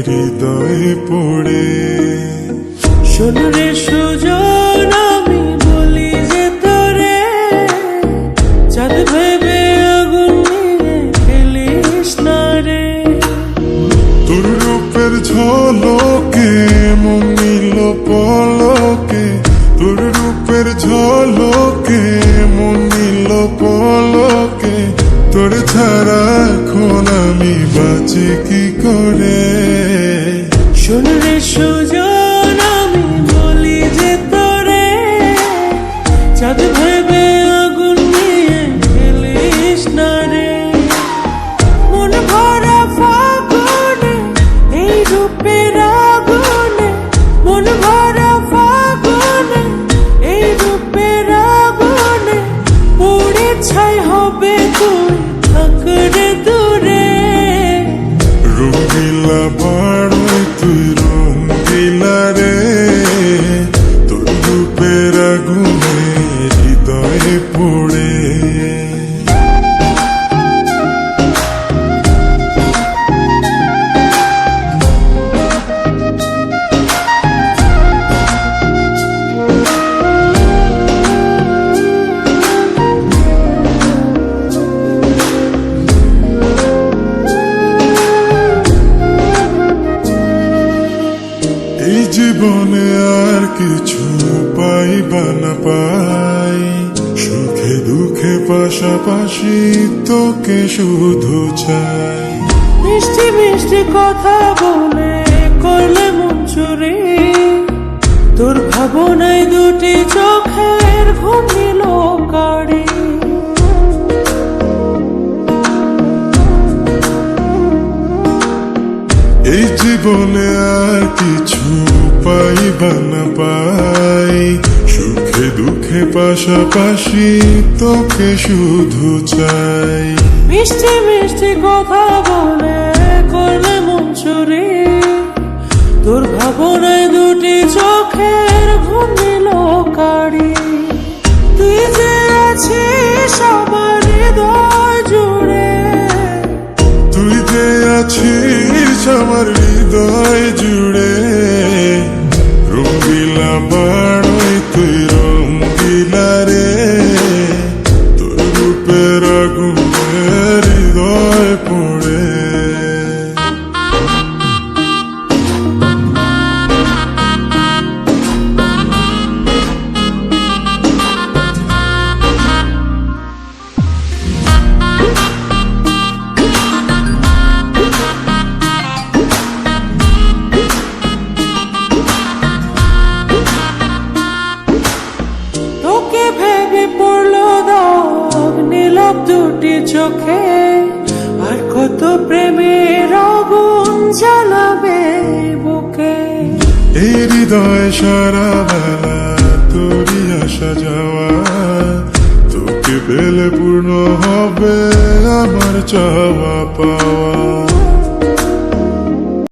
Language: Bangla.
হৃদয়ে পড়ে। শোন রে সুজন, আমি বলি যে তোরে, চাঁদ ভেবে আগুন নিয়ে খেলিস না রে। তোর রূপের ঝলকে মন নিল পলকে, তোর রূপের ঝলকে মন নিল পলকে। তোর ছাড়া এখন আমি বাঁচি কি করে। শোন রে সুজন, আমি বলি যে তোরে, চাঁদ ভেবে আগুন নিয়ে খেলিস না রে। মন ভরা ফাগুনে এই রূপের আগুনে, মন ভরা ফাগুনে এই রূপের আগুনে, পুড়ে ছাই হবে তুই থাকরে দূরে। রঙিলা বাড়ই তুই রঙিলা রে, তোর রূপের আগুনে হৃদয়ে পড়ে। এই জীবনে আর কিছু পাই বা না পাই, সুখে দুঃখে পাশাপাশি তোকে শুধু চাই। মিষ্টি মিষ্টি কথা বলে করলে মন চুরি, তোর ভাবনায় দুটি চোখের ঘুম নিল কাড়ি। এই জীবনে আর কিছু পাই বা না পাই, সুখে দুঃখে পাশাপাশি তোকে শুধু চাই। মিষ্টি মিষ্টি কথা বলে করলে মন চুরি, তোর ভাবনায় দুটি চোখের ঘুম নিল কাড়ি। তুই যে আছিস আমার হৃদয় জুড়ে, তুই যে আছিস আমার হৃদয় জুড়ে। রঙিলা বাড়ই তুই রঙিলা রে, তোর রূপের আগুনে হৃদয় পড়ে। তোকে ভেবে পড়লো দাগ নীলব দুটি চোখে, আর কত প্রেমের আগুন জ্বালাবে বুকে। এই হৃদয় সারা বেলা তোরই আসা যাওয়া, তোকে পেলে পূর্ণ হবে আমার চাওয়া পাওয়া।